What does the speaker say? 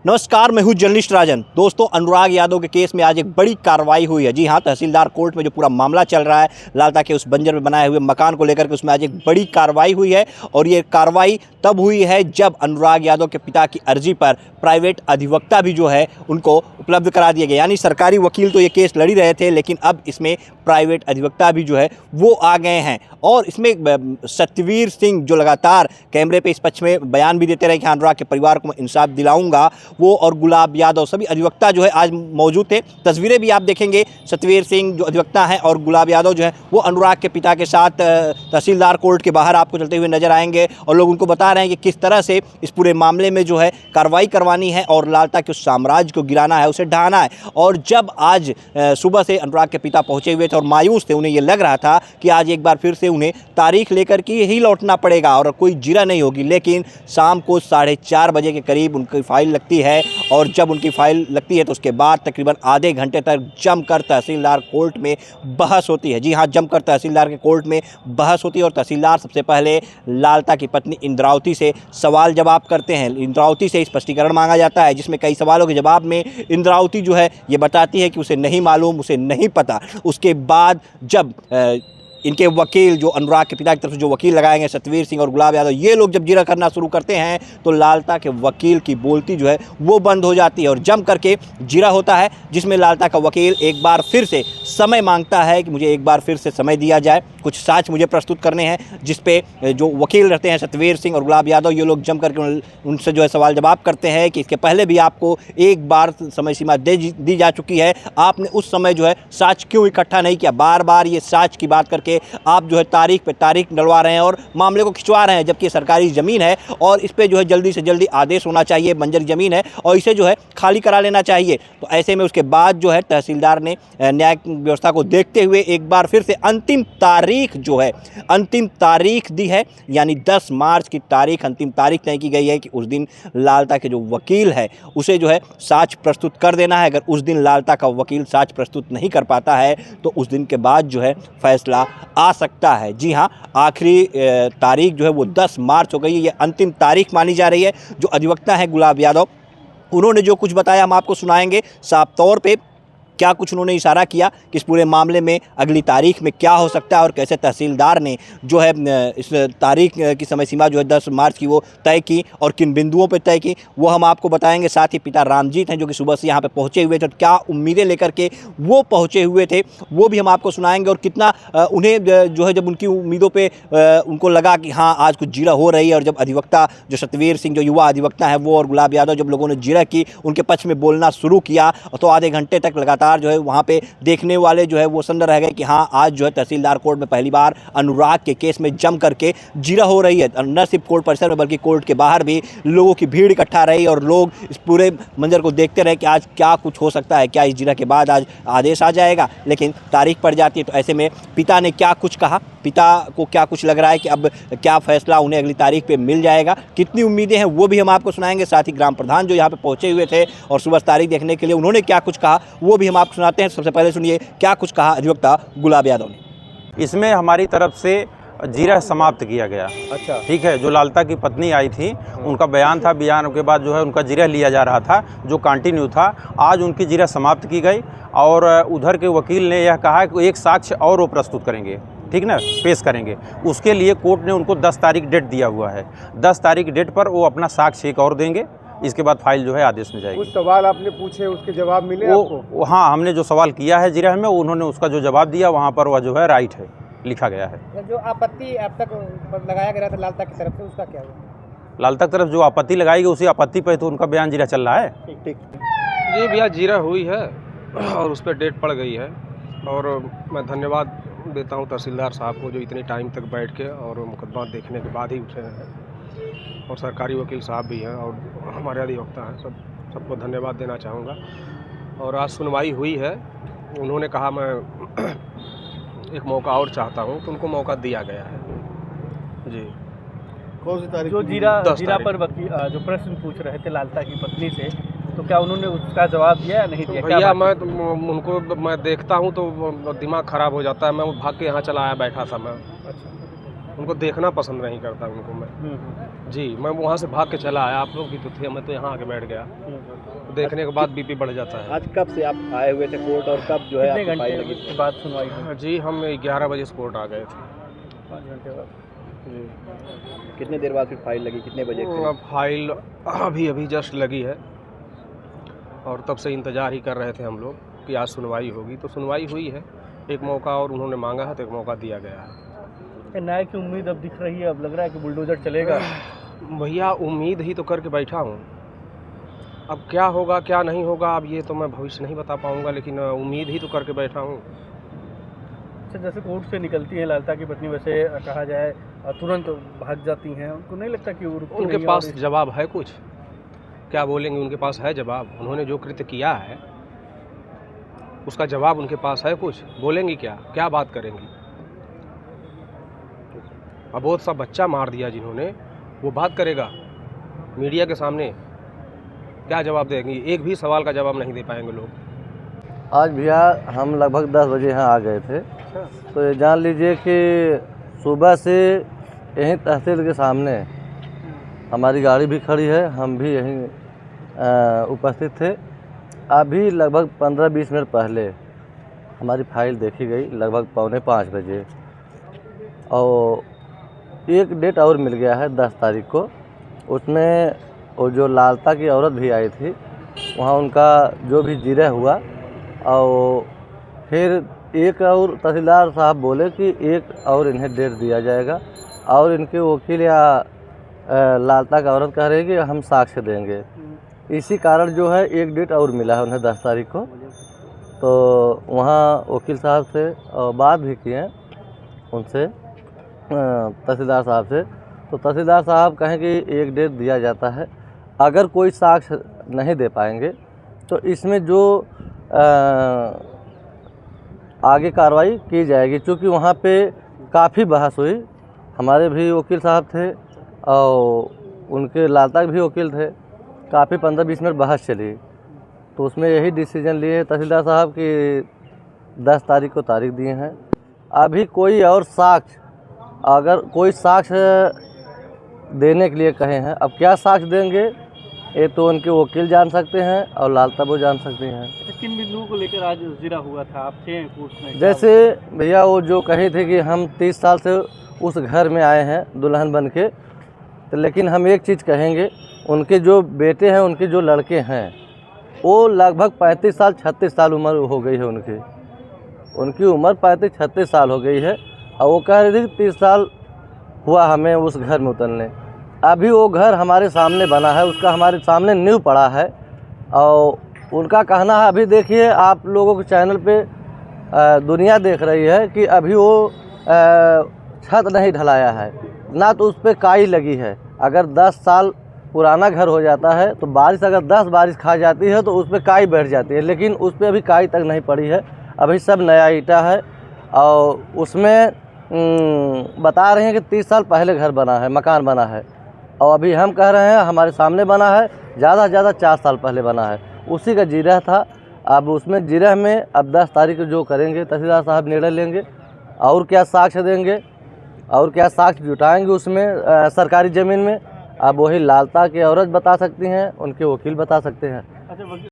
नमस्कार, मैं हूं जर्नलिस्ट राजन। दोस्तों, अनुराग यादव के केस में आज एक बड़ी कार्रवाई हुई है। जी हां, तहसीलदार कोर्ट में जो पूरा मामला चल रहा है लालता के उस बंजर में बनाए हुए मकान को लेकर के, उसमें आज एक बड़ी कार्रवाई हुई है। और ये कार्रवाई तब हुई है जब अनुराग यादव के पिता की अर्जी पर प्राइवेट अधिवक्ता भी जो है उनको उपलब्ध करा दिया गया। यानी सरकारी वकील तो ये केस लड़ ही रहे थे, लेकिन अब इसमें प्राइवेट अधिवक्ता भी जो है वो आ गए हैं। और इसमें सत्यवीर सिंह जो लगातार कैमरे पे इस पक्ष में बयान भी देते रहे कि अनुराग के परिवार को मैं इंसाफ दिलाऊंगा, वो और गुलाब यादव सभी अधिवक्ता जो है आज मौजूद थे। तस्वीरें भी आप देखेंगे, सत्यवीर सिंह जो अधिवक्ता हैं और गुलाब यादव जो है वो अनुराग के पिता के साथ तहसीलदार कोर्ट के बाहर आपको चलते हुए नजर आएंगे। और लोग उनको बता रहे हैं कि किस तरह से इस पूरे मामले में जो है कार्रवाई करवानी है और लालता के उस साम्राज्य को गिराना है, उसे ढहाना है। और जब आज सुबह से अनुराग के पिता पहुंचे हुए थे और मायूस थे, उन्हें ये लग रहा था कि आज एक बार फिर से उन्हें तारीख लेकर के ही लौटना पड़ेगा और कोई जिरा नहीं होगी। लेकिन शाम को 4:30 बजे के करीब उनकी फाइल लगती है और जब उनकी फाइल लगती है तो उसके बाद तकरीबन आधे घंटे तक जमकर तहसीलदार कोर्ट में बहस होती है। जी हाँ, जमकर तहसीलदार के कोर्ट में बहस होती है और तहसीलदार सबसे पहले लालता की पत्नी इंद्रावती से सवाल जवाब करते हैं। इंद्रावती से स्पष्टीकरण मांगा जाता है, जिसमें कई सवालों के जवाब में इंद्रावती जो है ये बताती है कि उसे नहीं मालूम, उसे नहीं पता। उसके बाद जब इनके वकील जो अनुराग के पिता की तरफ से जो वकील लगाएंगे सत्यवीर सिंह और गुलाब यादव, ये लोग जब जिरा करना शुरू करते हैं तो लालता के वकील की बोलती जो है वो बंद हो जाती है और जम करके जिरा होता है, जिसमें लालता का वकील एक बार फिर से समय मांगता है कि मुझे एक बार फिर से समय दिया जाए, कुछ साक्ष्य मुझे प्रस्तुत करने हैं। जिस पे जो वकील रहते हैं सत्यवीर सिंह और गुलाब यादव, ये लोग जम करके उनसे जो है सवाल जवाब करते हैं कि इसके पहले भी आपको एक बार समय सीमा दी जा चुकी है, आपने उस समय जो है साक्ष्य क्यों इकट्ठा नहीं किया। बार बार ये साक्ष्य की बात करके आप जो है तारीख पे तारीख डलवा रहे हैं और मामले को खिंचवा रहे हैं, जबकि सरकारी ज़मीन है और इस पे जो है जल्दी से जल्दी आदेश होना चाहिए। बंजर ज़मीन है और इसे जो है खाली करा लेना चाहिए। तो ऐसे में उसके बाद जो है तहसीलदार ने न्यायिक व्यवस्था को देखते हुए एक बार फिर से अंतिम तारीख जो है अंतिम तारीख दी है। यानी 10 मार्च की तारीख अंतिम तारीख तय की गई है कि उस दिन लालता के जो वकील है उसे जो है साक्ष्य प्रस्तुत कर देना है। अगर उस दिन लालता का वकील साक्ष्य प्रस्तुत नहीं कर पाता है तो उस दिन के बाद जो है फैसला आ सकता है। जी हाँ, आखिरी तारीख जो है वो 10 मार्च हो गई है। ये अंतिम तारीख मानी जा रही है। जो अधिवक्ता है गुलाब यादव, उन्होंने जो कुछ बताया हम आपको सुनाएंगे। साफ तौर पे क्या कुछ उन्होंने इशारा किया कि इस पूरे मामले में अगली तारीख में क्या हो सकता है और कैसे तहसीलदार ने जो है इस तारीख की समय सीमा जो है 10 मार्च की वो तय की और किन बिंदुओं पर तय की, वो हम आपको बताएंगे। साथ ही पिता रामजीत हैं जो कि सुबह से यहाँ पे पहुँचे हुए थे, तो क्या उम्मीदें लेकर के वो पहुँचे हुए थे वो भी हम आपको सुनाएंगे। और कितना उन्हें जो है जब उनकी उम्मीदों पर उनको लगा कि हाँ आज कुछ जिरा हो रही है, और जब अधिवक्ता जो सत्यवीर सिंह जो युवा अधिवक्ता है वो और गुलाब यादव जब लोगों ने जिरा की उनके पक्ष में बोलना शुरू किया तो आधे घंटे तक लगातार जो है वहाँ पे देखने वाले जो है वो सन्न रह गए कि हाँ आज जो है तहसीलदार कोर्ट में पहली बार अनुराग के केस में जम करके जिरा हो रही है। न सिर्फ कोर्ट परिसर में बल्कि कोर्ट के बाहर भी लोगों की भीड़ इकट्ठा रही और लोग इस पूरे मंजर को देखते रहे कि आज क्या कुछ हो सकता है, क्या इस जिरा के बाद आज आदेश आ जाएगा। लेकिन तारीख पड़ जाती है तो ऐसे में पिता ने क्या कुछ कहा, पिता को क्या कुछ लग रहा है कि अब क्या फैसला उन्हें अगली तारीख पे मिल जाएगा, कितनी उम्मीदें हैं वो भी हम आपको सुनाएंगे। साथ ही ग्राम प्रधान जो यहाँ पे पहुँचे हुए थे और सुबह तारीख देखने के लिए उन्होंने क्या कुछ कहा वो भी हम आपको सुनाते हैं। सबसे पहले सुनिए क्या कुछ कहा अधिवक्ता गुलाब यादव ने। इसमें हमारी तरफ से जिरा समाप्त किया गया। अच्छा, ठीक है। जो लालता की पत्नी आई थी उनका बयान था, बयान के बाद जो है उनका जिरा लिया जा रहा था जो कंटिन्यू था। आज उनकी जिरा समाप्त की गई और उधर के वकील ने यह कहा कि एक साक्ष्य और वो प्रस्तुत करेंगे, ठीक ना, पेश करेंगे। उसके लिए कोर्ट ने उनको 10 तारीख डेट दिया हुआ है। 10 तारीख डेट पर वो अपना साक्ष्य एक और देंगे। इसके बाद फाइल जो है आदेश में जाएगी। कुछ सवाल आपने पूछे उसके जवाब मिले आपको? हाँ, हमने जो सवाल किया है जिरा में उन्होंने उसका जो जवाब दिया वहाँ पर वह जो है राइट है, लिखा गया है। जो आपत्ति अब तक लगाया गया था लालता की तरफ से, उसका क्या हुआ? लालता की तरफ जो आपत्ति लगाई गई उसी आपत्ति पर तो उनका बयान जिरा चल रहा है। ठीक। जी भैया, जिरा हुई है और उस पर डेट पड़ गई है और मैं धन्यवाद देता हूं तहसीलदार साहब को जो इतने टाइम तक बैठ के और मुकदमा देखने के बाद ही उठे हैं, और सरकारी वकील साहब भी हैं और हमारे अधिवक्ता हैं, सबको धन्यवाद देना चाहूँगा। और आज सुनवाई हुई है, उन्होंने कहा मैं एक मौका और चाहता हूँ तो उनको मौका दिया गया है। जी, कौन सी तारीख? जो जिरा पर जो प्रश्न पूछ रहे थे लालता की पत्नी से, तो क्या उन्होंने उसका जवाब दिया या नहीं दिया? भैया मैं देखता हूँ तो दिमाग ख़राब हो जाता है। मैं भाग के यहाँ चला आया, बैठा था मैं। अच्छा, उनको देखना पसंद नहीं करता उनको मैं। जी, मैं वहाँ से भाग के चला आया, आप लोग भी तो थे, मैं तो यहाँ आके बैठ गया। तो देखने के बाद बीपी बढ़ जाता है। आज कब से आप आए हुए थे कोर्ट और कब जो है कितने आपको फाइल घंटे लगी? के बाद सुनवाई हुई? जी, हम 11 बजे से कोर्ट आ गए थे। 5 घंटे बाद। जी, कितने देर बाद फिर फाइल लगी, कितने बजे अब फाइल अभी जस्ट लगी है और तब से इंतज़ार ही कर रहे थे हम लोग कि आज सुनवाई होगी। तो सुनवाई हुई है, एक मौका और उन्होंने मांगा है तो एक मौका दिया गया है। न्याय की उम्मीद अब दिख रही है, अब लग रहा है कि बुलडोजर चलेगा। भैया उम्मीद ही तो करके बैठा हूँ, अब क्या होगा क्या नहीं होगा अब ये तो मैं भविष्य नहीं बता पाऊँगा, लेकिन उम्मीद ही तो करके बैठा हूँ। अच्छा, जैसे कोर्ट से निकलती हैं लालता की पत्नी, वैसे कहा जाए तुरंत भाग जाती हैं, उनको नहीं लगता कि वो रुकती उनके नहीं पास और जवाब है कुछ? क्या बोलेंगे? उनके पास है जवाब? उन्होंने जो कृत्य किया है उसका जवाब उनके पास है कुछ? बोलेंगी क्या बात करेंगी? अबोध सा बच्चा मार दिया जिन्होंने, वो बात करेगा मीडिया के सामने? क्या जवाब देंगी? एक भी सवाल का जवाब नहीं दे पाएंगे लोग। आज भैया हम लगभग 10 बजे यहाँ आ गए थे। तो ये जान लीजिए कि सुबह से यहीं तहसील के सामने हमारी गाड़ी भी खड़ी है, हम भी यहीं उपस्थित थे। अभी लगभग 15-20 मिनट पहले हमारी फाइल देखी गई, लगभग 4:45 बजे, और एक डेट और मिल गया है 10 तारीख को। उसमें वो जो लालता की औरत भी आई थी, वहाँ उनका जो भी जिरह हुआ, और फिर एक और तहसीलदार साहब बोले कि एक और इन्हें डेट दिया जाएगा, और इनके वकील या लालता का औरत कह रहे हैं कि हम साक्ष्य देंगे। इसी कारण जो है एक डेट और मिला है उन्हें 10 तारीख को। तो वहाँ वकील साहब से बात भी किए उनसे, तहसीलदार साहब से। तो तहसीलदार साहब कहें कि एक डेट दिया जाता है, अगर कोई साक्ष्य नहीं दे पाएंगे तो इसमें जो आगे कार्रवाई की जाएगी। क्योंकि वहाँ पे काफ़ी बहस हुई, हमारे भी वकील साहब थे और उनके लालता के भी वकील थे, काफ़ी 15-20 मिनट बहस चली। तो उसमें यही डिसीजन लिए तहसीलदार साहब कि 10 तारीख को तारीख दिए हैं। अभी कोई और साक्ष्य, अगर कोई साक्ष्य देने के लिए कहे हैं, अब क्या साक्ष्य देंगे ये तो उनके वकील जान सकते हैं और लालता वो जान सकती हैं। किन बिंदुओं को लेकर आज जिरा हुआ था, आप थे कोर्ट में? जैसे भैया वो जो कहे थे कि हम 30 साल से उस घर में आए हैं दुल्हन बन के, तो लेकिन हम एक चीज़ कहेंगे, उनके जो बेटे हैं, उनके जो लड़के हैं, वो लगभग 35 साल 36 साल उम्र हो गई है उनकी उम्र 35-36 साल हो गई है। और वो कह रही थी कि 30 साल हुआ हमें उस घर में उतरने। अभी वो घर हमारे सामने बना है, उसका हमारे सामने नींव पड़ा है, और उनका कहना है, अभी देखिए आप लोगों के चैनल पे दुनिया देख रही है कि अभी वो छत नहीं ढलाया है, ना तो उस पर काई लगी है। अगर 10 साल पुराना घर हो जाता है तो बारिश अगर 10 बारिश खा जाती है तो उस पर काई बैठ जाती है, लेकिन उस पर अभी काई तक नहीं पड़ी है, अभी सब नया ईंटा है। और उसमें बता रहे हैं कि 30 साल पहले घर बना है, मकान बना है, और अभी हम कह रहे हैं हमारे सामने बना है, ज़्यादा से ज़्यादा 4 साल पहले बना है, उसी का जिरह था। अब उसमें जिरह में अब 10 तारीख को जो करेंगे तहसीलदार साहब निर्णय लेंगे, और क्या साक्ष्य देंगे और क्या साक्ष्य जुटाएंगे उसमें सरकारी ज़मीन में। अब वही लालता की औरत बता सकती हैं, उनके वकील बता सकते हैं। अच्छा,